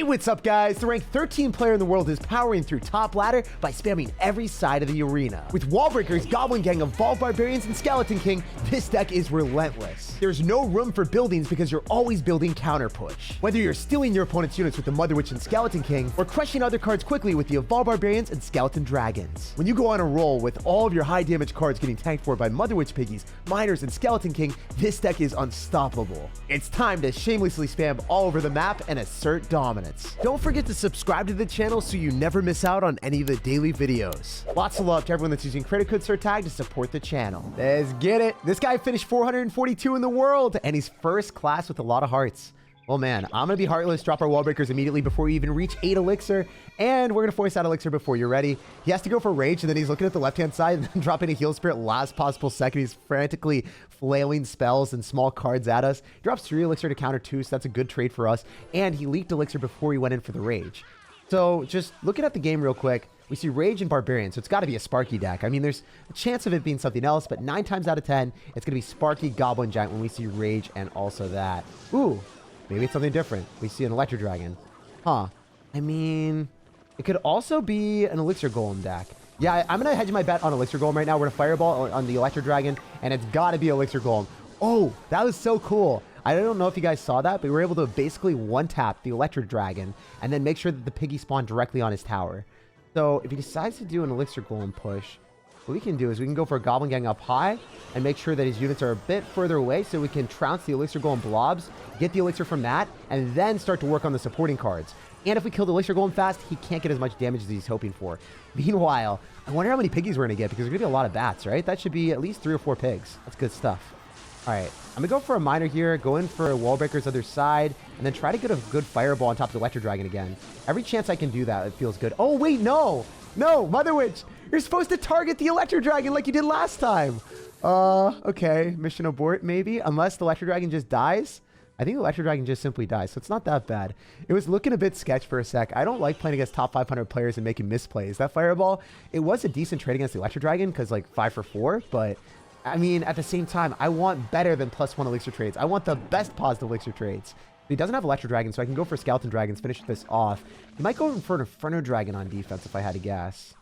Hey, what's up guys? The ranked 13 player in the world is powering through top ladder by spamming every side of the arena. With wall breakers, Goblin Gang, Evolved Barbarians, and Skeleton King, this deck is relentless. There's no room for buildings because you're always building counter push. Whether you're stealing your opponent's units with the Mother Witch and Skeleton King, or crushing other cards quickly with the Evolved Barbarians and Skeleton Dragons. When you go on a roll with all of your high damage cards getting tanked for by Mother Witch Piggies, Miners, and Skeleton King, this deck is unstoppable. It's time to shamelessly spam all over the map and assert dominance. Don't forget to subscribe to the channel so you never miss out on any of the daily videos. Lots of love to everyone that's using credit code SirTag to support the channel. Let's get it. This guy finished 442 in the world, and he's first class with a lot of hearts. Well, man, I'm going to be heartless, drop our wall breakers immediately before we even reach 8 elixir, and we're going to force out elixir before you're ready. He has to go for rage, and then he's looking at the left-hand side and then dropping a heal spirit last possible second. He's frantically flailing spells and small cards at us. He drops 3 elixir to counter 2, so that's a good trade for us, and he leaked elixir before he went in for the rage. So just looking at the game real quick, we see Rage and Barbarian, so it's got to be a Sparky deck. I mean, there's a chance of it being something else, but 9 times out of 10, it's going to be Sparky, Goblin Giant when we see Rage and also that. Ooh. Maybe it's something different. We see an Electro Dragon. Huh. I mean, it could also be an Elixir Golem deck. Yeah, I'm going to hedge my bet on Elixir Golem right now. We're going to Fireball on the Electro Dragon, and it's got to be Elixir Golem. Oh, that was so cool. I don't know if you guys saw that, but we were able to basically one-tap the Electro Dragon and then make sure that the Piggy spawned directly on his tower. So if he decides to do an Elixir Golem push, what we can do is we can go for a Goblin Gang up high and make sure that his units are a bit further away so we can trounce the Elixir Golem blobs, get the Elixir from that, and then start to work on the supporting cards. And if we kill the Elixir Golem fast, he can't get as much damage as he's hoping for. Meanwhile, I wonder how many piggies we're going to get because there's going to be a lot of bats, right? That should be at least 3 or 4 pigs. That's good stuff. All right, I'm going to go for a Miner here, go in for Wall Breakers other side, and then try to get a good Fireball on top of the Electro Dragon again. Every chance I can do that, it feels good. Oh, wait, no! No, Mother Witch! You're supposed to target the Electro Dragon like you did last time. Okay. Mission abort, maybe. Unless the Electro Dragon just dies. I think the Electro Dragon just simply dies, so it's not that bad. It was looking a bit sketch for a sec. I don't like playing against top 500 players and making misplays. That Fireball, it was a decent trade against the Electro Dragon because like 5 for 4, but I mean, at the same time, I want better than +1 elixir trades. I want the best positive elixir trades. He doesn't have Electro Dragon, so I can go for Skeleton Dragons, finish this off. He might go for an Inferno Dragon on defense if I had to guess.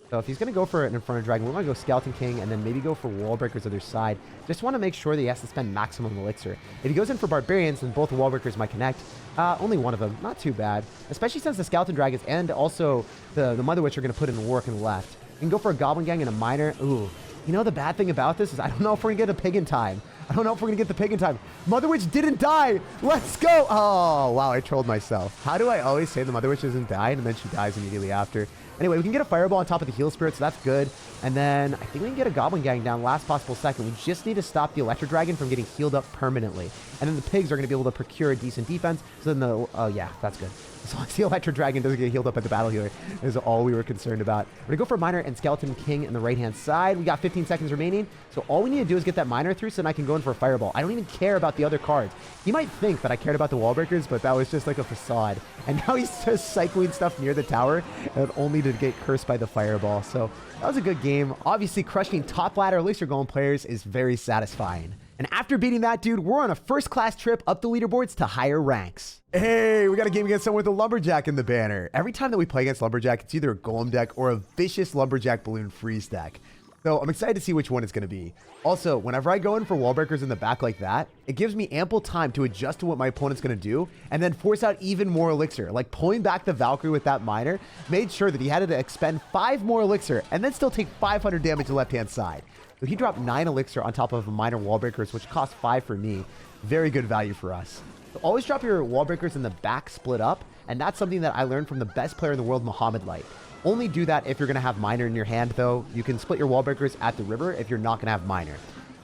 So if he's going to go for an Inferno Dragon, we're going to go Skeleton King and then maybe go for Wall Breakers other side. Just want to make sure that he has to spend maximum elixir. If he goes in for Barbarians, then both Wall Breakers might connect. Only one of them. Not too bad. Especially since the Skeleton Dragons and also the Mother Witch are going to put in work in the left. You can go for a Goblin Gang and a Miner. Ooh. You know the bad thing about this is I don't know if we're going to get a pig in time. I don't know if we're going to get the pig in time. Mother Witch didn't die. Let's go. Oh, wow. I trolled myself. How do I always say the Mother Witch isn't dying and then she dies immediately after? Anyway, we can get a Fireball on top of the Heal Spirit, so that's good. And then I think we can get a Goblin Gang down last possible second. We just need to stop the Electro Dragon from getting healed up permanently. And then the pigs are going to be able to procure a decent defense. So then the... Oh, yeah, that's good. As long as the Electro Dragon doesn't get healed up at the battle healer is all we were concerned about. We're going to go for Miner and Skeleton King in the right-hand side. We got 15 seconds remaining. So all we need to do is get that Miner through so then I can go in for a Fireball. I don't even care about the other cards. You might think that I cared about the Wall Breakers, but that was just like a facade. And now he's just cycling stuff near the tower and only to get cursed by the Fireball. So that was a good game. Obviously, crushing top ladder Elixir Golem players is very satisfying. And after beating that dude, we're on a first-class trip up the leaderboards to higher ranks. Hey, we got a game against someone with a Lumberjack in the banner. Every time that we play against Lumberjack, it's either a Golem deck or a vicious Lumberjack Balloon Freeze deck. So I'm excited to see which one it's going to be. Also, whenever I go in for Wall Breakers in the back like that, it gives me ample time to adjust to what my opponent's going to do and then force out even more elixir. Like pulling back the Valkyrie with that Miner made sure that he had to expend 5 more elixir and then still take 500 damage to the left-hand side. So he dropped 9 elixir on top of a Miner Wall Breakers, which cost 5 for me. Very good value for us. So always drop your Wall Breakers in the back split up, and that's something that I learned from the best player in the world, Muhammad Light. Only do that if you're going to have Miner in your hand, though. You can split your Wall Breakers at the river if you're not going to have Miner.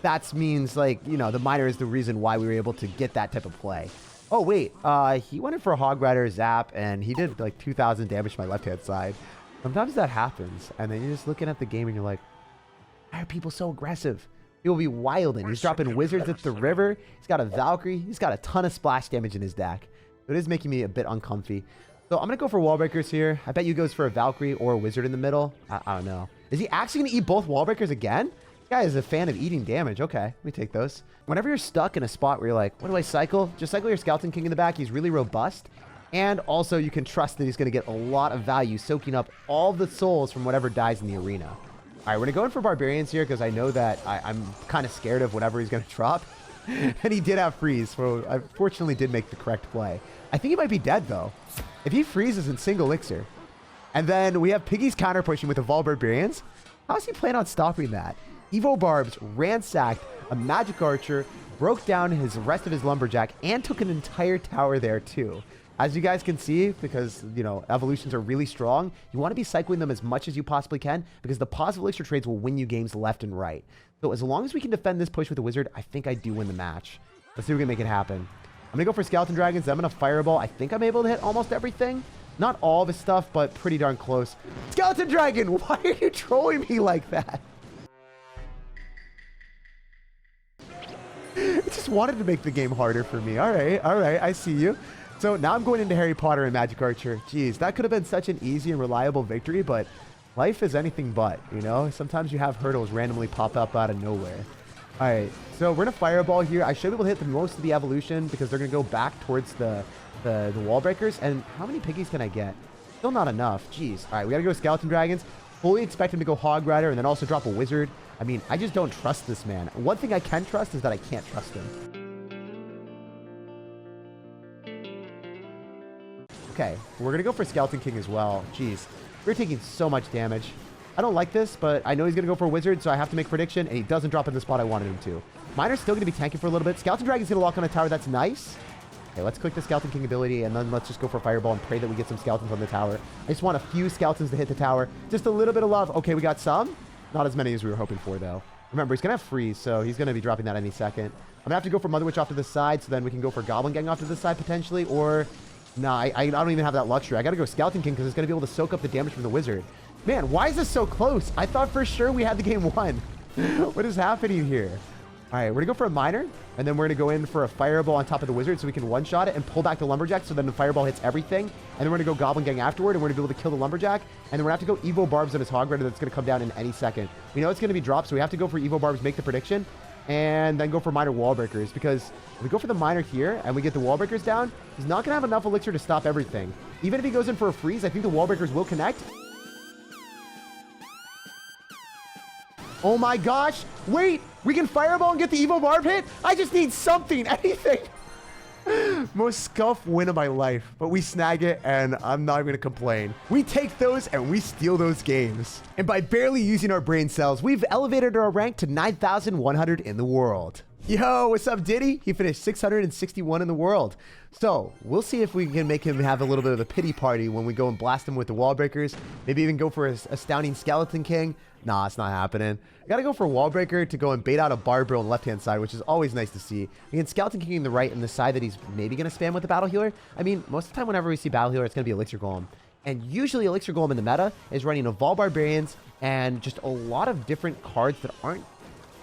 That means, like, you know, the Miner is the reason why we were able to get that type of play. Oh, wait. He went in for a Hog Rider Zap, and he did, like, 2,000 damage to my left-hand side. Sometimes that happens, and then you're just looking at the game, and you're like, why are people so aggressive? He will be wilding. He's dropping Wizards at the river. He's got a Valkyrie. He's got a ton of splash damage in his deck. So it is making me a bit uncomfy. So I'm going to go for Wall Breakers here. I bet you goes for a Valkyrie or a Wizard in the middle. I don't know. Is he actually going to eat both Wall Breakers again? This guy is a fan of eating damage. Okay, let me take those. Whenever you're stuck in a spot where you're like, what do I cycle? Just cycle your Skeleton King in the back. He's really robust. And also, you can trust that he's going to get a lot of value, soaking up all the souls from whatever dies in the arena. All right, we're going to go in for Barbarians here because I know that I'm kind of scared of whatever he's going to drop. And he did have freeze, so I fortunately did make the correct play. I think he might be dead, though. If he freezes in single elixir. And then we have Piggy's counter pushing with Evolved Barbarians. How's he plan on stopping that? Evo Barbs ransacked a Magic Archer, broke down his rest of his Lumberjack, and took an entire tower there, too. As you guys can see, because, you know, evolutions are really strong, you want to be cycling them as much as you possibly can because the positive elixir trades will win you games left and right. So as long as we can defend this push with the wizard, I think I do win the match. Let's see if we can make it happen. I'm going to go for Skeleton Dragons. I'm going to Fireball. I think I'm able to hit almost everything. Not all of his stuff, but pretty darn close. Skeleton Dragon, why are you trolling me like that? It just wanted to make the game harder for me. All right, I see you. So now I'm going into Harry Potter and Magic Archer. Jeez, that could have been such an easy and reliable victory, but life is anything but, you know? Sometimes you have hurdles randomly pop up out of nowhere. All right, so we're going to Fireball here. I should be able to hit the most of the evolution because they're going to go back towards the wall breakers. And how many piggies can I get? Still not enough. Jeez. All right, we got to go Skeleton Dragons. Fully expect him to go Hog Rider and then also drop a Wizard. I mean, I just don't trust this man. One thing I can trust is that I can't trust him. Okay, we're going to go for Skeleton King as well. Jeez, we're taking so much damage. I don't like this, but I know he's going to go for a Wizard, so I have to make a prediction, and he doesn't drop in the spot I wanted him to. Miner's still going to be tanking for a little bit. Skeleton Dragon's going to lock on a tower. That's nice. Okay, let's click the Skeleton King ability, and then let's just go for Fireball and pray that we get some skeletons on the tower. I just want a few skeletons to hit the tower. Just a little bit of love. Okay, we got some. Not as many as we were hoping for, though. Remember, he's going to have freeze, so he's going to be dropping that any second. I'm going to have to go for Mother Witch off to the side, so then we can go for Goblin Gang off to the side, potentially, or... Nah, I don't even have that luxury. I gotta go Skeleton King because it's gonna be able to soak up the damage from the Wizard. Man, why is this so close? I thought for sure we had the game won. What is happening here? All right, we're gonna go for a Miner, and then we're gonna go in for a Fireball on top of the Wizard so we can one-shot it and pull back the Lumberjack so then the Fireball hits everything. And then we're gonna go Goblin Gang afterward, and we're gonna be able to kill the Lumberjack. And then we're gonna have to go Evo Barbs on his Hog Rider that's gonna come down in any second. We know it's gonna be dropped, so we have to go for Evo Barbs, make the prediction, and then go for Miner Wall Breakers, because if we go for the Miner here and we get the Wall Breakers down, he's not going to have enough elixir to stop everything. Even if he goes in for a freeze, I think the Wall Breakers will connect. Oh my gosh. Wait, we can Fireball and get the Evo Barb hit? I just need something, anything. Most scuff win of my life, but we snag it, and I'm not even gonna complain. We take those and we steal those games. And by barely using our brain cells, we've elevated our rank to 9,100 in the world. Yo, what's up, Diddy? He finished 661 in the world. So we'll see if we can make him have a little bit of a pity party when we go and blast him with the Wall Breakers. Maybe even go for a Astounding Skeleton King. Nah, it's not happening. I gotta go for a Wall Breaker to go and bait out a Barbarian on the left-hand side, which is always nice to see. Again, Skeleton King on the right and the side that he's maybe gonna spam with the Battle Healer. I mean, most of the time whenever we see Battle Healer, it's gonna be Elixir Golem. And usually Elixir Golem in the meta is running Evolved Barbarians and just a lot of different cards that aren't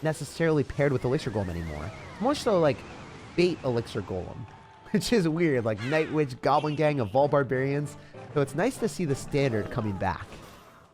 necessarily paired with Elixir Golem anymore. More so like bait Elixir Golem, which is weird, like Night Witch, Goblin Gang, Evolved Barbarians. So it's nice to see the standard coming back.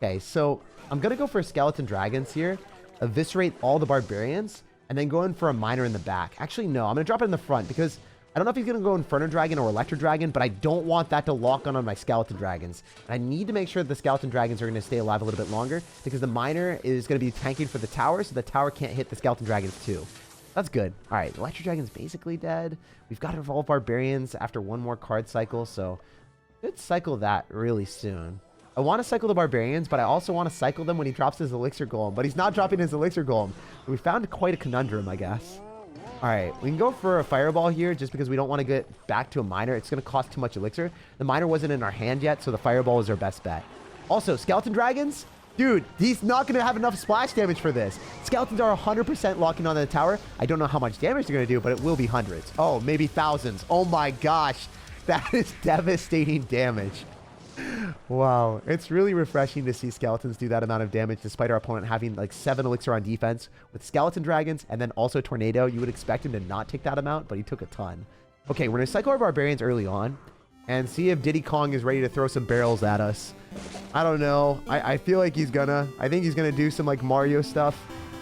Okay, so I'm going to go for Skeleton Dragons here, eviscerate all the Barbarians, and then go in for a Miner in the back. Actually, no, I'm going to drop it in the front because I don't know if he's going to go Inferno Dragon or Electro Dragon, but I don't want that to lock on my Skeleton Dragons. And I need to make sure that the Skeleton Dragons are going to stay alive a little bit longer because the Miner is going to be tanking for the tower, so the tower can't hit the Skeleton Dragons too. That's good. All right, Electro Dragon's basically dead. We've got to evolve Barbarians after one more card cycle, so let's cycle that really soon. I want to cycle the Barbarians, but I also want to cycle them when he drops his Elixir Golem, but he's not dropping his Elixir Golem. We found quite a conundrum, I guess. All right, we can go for a Fireball here just because we don't want to get back to a Miner. It's going to cost too much Elixir. The Miner wasn't in our hand yet, so the Fireball was our best bet. Also, Skeleton Dragons? Dude, he's not going to have enough splash damage for this. Skeletons are 100% locking on the tower. I don't know how much damage they're going to do, but it will be hundreds. Oh, maybe thousands. Oh my gosh. That is devastating damage. Wow, it's really refreshing to see Skeletons do that amount of damage despite our opponent having like 7 Elixir on defense. With Skeleton Dragons and then also Tornado, you would expect him to not take that amount, but he took a ton. Okay, we're going to cycle our Barbarians early on and see if Diddy Kong is ready to throw some barrels at us. I don't know. I feel like he's gonna. I think he's gonna do some like Mario stuff.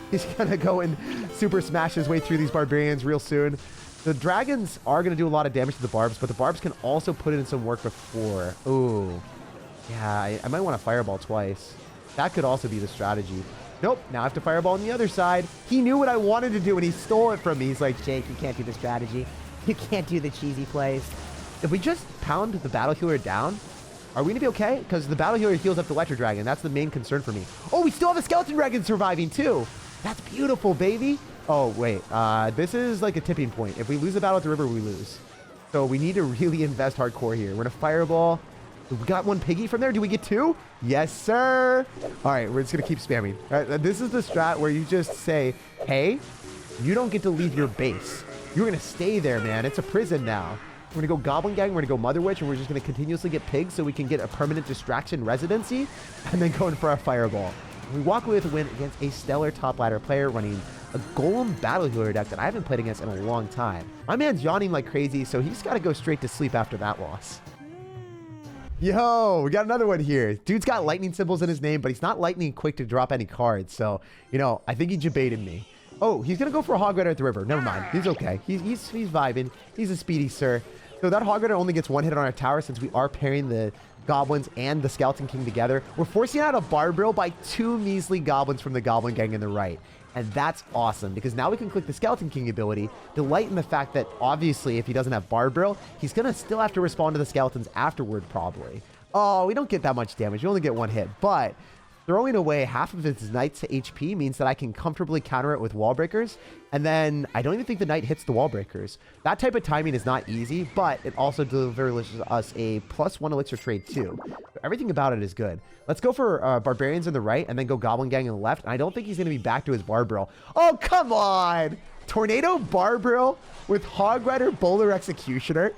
He's gonna go and Super Smash his way through these Barbarians real soon. The dragons are going to do a lot of damage to the barbs, but the barbs can also put in some work before. Ooh. Yeah, I might want to fireball twice. That could also be the strategy. Nope, now I have to fireball on the other side. He knew what I wanted to do and he stole it from me. He's like, Jake, you can't do the strategy. You can't do the cheesy plays. If we just pound the battle healer down, are we going to be okay? Because the battle healer heals up the electro dragon. That's the main concern for me. Oh, we still have a skeleton dragon surviving too. That's beautiful, baby. Oh, wait. This is like a tipping point. If we lose the battle at the river, we lose. So we need to really invest hardcore here. We're going to fireball. We got one piggy from there. Do we get two? Yes, sir. All right, we're just going to keep spamming. All right, this is the strat where you just say, hey, you don't get to leave your base. You're going to stay there, man. It's a prison now. We're going to go Goblin Gang, we're going to go Mother Witch, and we're just going to continuously get pigs so we can get a permanent distraction residency, and then go in for our fireball. We walk away with a win against a stellar top ladder player running a Golem Battle Healer deck that I haven't played against in a long time. My man's yawning like crazy, so he's got to go straight to sleep after that loss. Yo, we got another one here. Dude's got lightning symbols in his name, but he's not lightning quick to drop any cards, so, you know, I think he debated me. Oh, he's going to go for a Hog Rider at the river. Never mind. He's okay. He's vibing. He's a speedy sir. So that Hog Rider only gets one hit on our tower since we are pairing the goblins and the Skeleton King together. We're forcing out a Barbaril by 2 measly goblins from the Goblin Gang in the right. And that's awesome because now we can click the Skeleton King ability to lighten the fact that obviously if he doesn't have Barbaril, he's going to still have to respond to the skeletons afterward probably. Oh, we don't get that much damage. We only get one hit, but throwing away half of his knights to HP means that I can comfortably counter it with wall breakers. And then I don't even think the knight hits the wall breakers. That type of timing is not easy, but it also delivers us a +1 elixir trade too. Everything about it is good. Let's go for Barbarians in the right and then go Goblin Gang in the left. And I don't think he's going to be back to his Barbaril. Oh, come on. Tornado Barbaril with Hog Rider Bowler Executioner.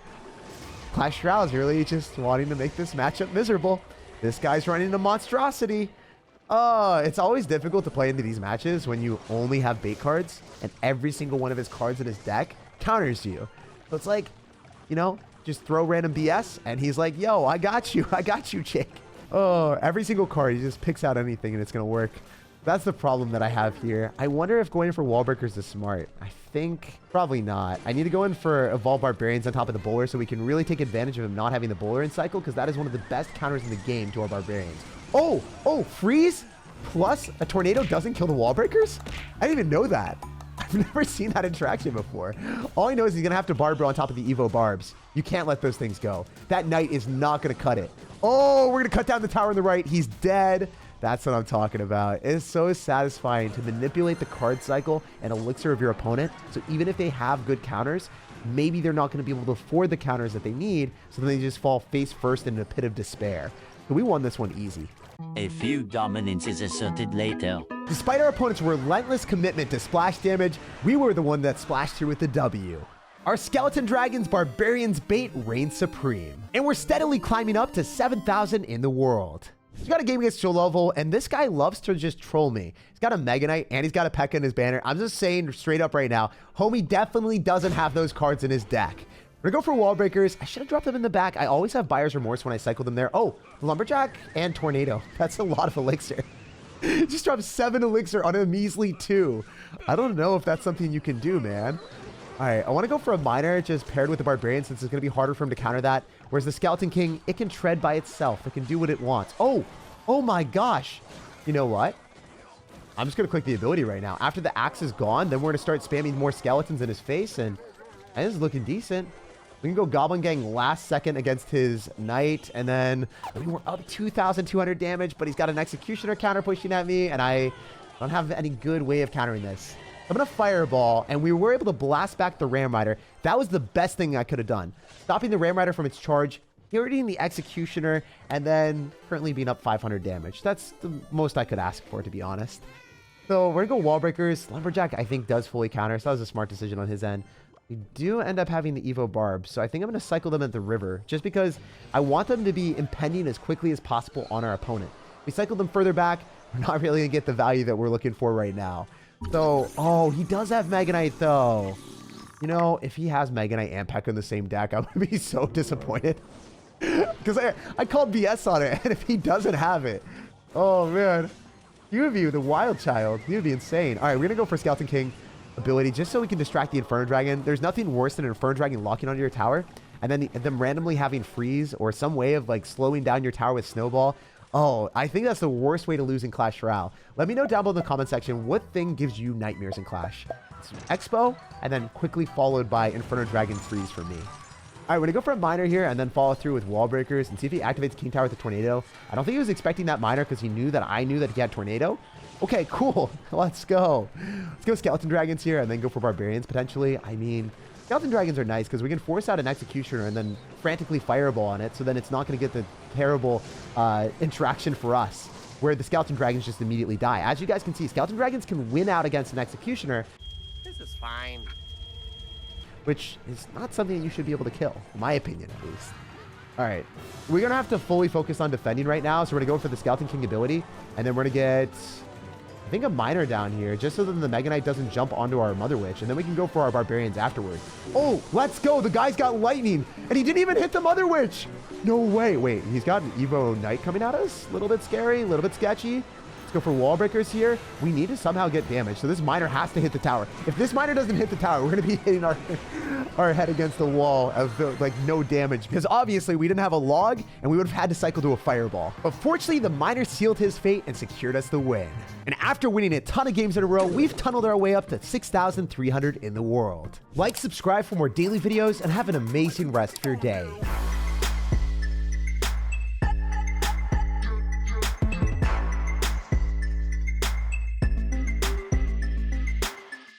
Clash Royale is really just wanting to make this matchup miserable. This guy's running a monstrosity. It's always difficult to play into these matches when you only have bait cards and every single one of his cards in his deck counters you. So it's like, you know, just throw random BS and he's like, yo, I got you, Jake. Oh, every single card, he just picks out anything and it's going to work. That's the problem that I have here. I wonder if going for wall breakers is smart. I think probably not. I need to go in for Evolve Barbarians on top of the bowler so we can really take advantage of him not having the bowler in cycle because that is one of the best counters in the game to our Barbarians. Oh, freeze plus a tornado doesn't kill the wall breakers? I didn't even know that. I've never seen that interaction before. All I know is he's going to have to Barbaril on top of the Evo Barbs. You can't let those things go. That knight is not going to cut it. Oh, we're going to cut down the tower on the right. He's dead. That's what I'm talking about. It is so satisfying to manipulate the card cycle and elixir of your opponent. So even if they have good counters, maybe they're not going to be able to afford the counters that they need. So then they just fall face first in a pit of despair. So we won this one easy. A few dominance is asserted later. Despite our opponent's relentless commitment to splash damage, we were the one that splashed through with the W. Our Skeleton Dragon's Barbarians bait reigns supreme. And we're steadily climbing up to 7,000 in the world. He's got a game against Joe Level, and this guy loves to just troll me. He's got a Mega Knight, and he's got a P.E.K.K.A. in his banner. I'm just saying straight up right now, homie definitely doesn't have those cards in his deck. We're going to go for Wall Breakers. I should have dropped them in the back. I always have Buyer's Remorse when I cycle them there. Oh, Lumberjack and Tornado. That's a lot of elixir. Just dropped 7 elixir on a measly 2. I don't know if that's something you can do, man. All right, I want to go for a Miner just paired with the Barbarian since it's going to be harder for him to counter that. Whereas the Skeleton King, it can tread by itself. It can do what it wants. Oh my gosh. You know what? I'm just going to click the ability right now. After the axe is gone, then we're going to start spamming more skeletons in his face, and this is looking decent. We can go Goblin Gang last second against his Knight, and then we're up 2,200 damage, but he's got an Executioner counter pushing at me, and I don't have any good way of countering this. I'm going to Fireball, and we were able to blast back the Ram Rider. That was the best thing I could have done. Stopping the Ram Rider from its charge, hitting the Executioner, and then currently being up 500 damage. That's the most I could ask for, to be honest. So we're going to go Wall Breakers. Lumberjack, I think, does fully counter, so that was a smart decision on his end. We do end up having the Evo Barbs, so I think I'm going to cycle them at the river, just because I want them to be impending as quickly as possible on our opponent. If we cycle them further back, we're not really going to get the value that we're looking for right now. So, oh, he does have Mega Knight, though. You know, if he has Mega Knight and P.E.K.K.A. in the same deck, I'm going to be so disappointed. Because I called BS on it, and if he doesn't have it, oh, man. You would be the wild child. You would be insane. All right, we're going to go for Skeleton King. ability just so we can distract the Inferno Dragon. There's nothing worse than an Inferno Dragon locking onto your tower and then them randomly having freeze or some way of like slowing down your tower with Snowball. Oh, I think that's the worst way to lose in Clash Royale. Let me know down below in the comment section what thing gives you nightmares in Clash. It's Expo, and then quickly followed by Inferno Dragon freeze for me. All right, we're going to go for a miner here and then follow through with wall breakers and see if he activates King Tower with a tornado. I don't think he was expecting that miner because he knew that I knew that he had tornado. Okay, cool. Let's go. Let's go Skeleton Dragons here and then go for Barbarians potentially. I mean, Skeleton Dragons are nice because we can force out an Executioner and then frantically Fireball on it, so then it's not going to get the terrible interaction for us, where the Skeleton Dragons just immediately die. As you guys can see, Skeleton Dragons can win out against an Executioner. This is fine. Which is not something that you should be able to kill, in my opinion at least. All right, we're going to have to fully focus on defending right now, so we're going to go for the Skeleton King ability, and then we're going to get, I think, a miner down here, just so that the Mega Knight doesn't jump onto our Mother Witch, and then we can go for our Barbarians afterwards. Oh, let's go. The guy's got lightning, and he didn't even hit the Mother Witch. No way. Wait, he's got an Evo Knight coming at us? A little bit scary, a little bit sketchy. Let's go for wall breakers here. We need to somehow get damage, so this miner has to hit the tower. If this miner doesn't hit the tower, we're going to be hitting our head against the wall of like no damage, because obviously we didn't have a log and we would have had to cycle to a fireball. But fortunately, the miner sealed his fate and secured us the win. And after winning a ton of games in a row, we've tunneled our way up to 6,300 in the world. Like, subscribe for more daily videos, and have an amazing rest of your day.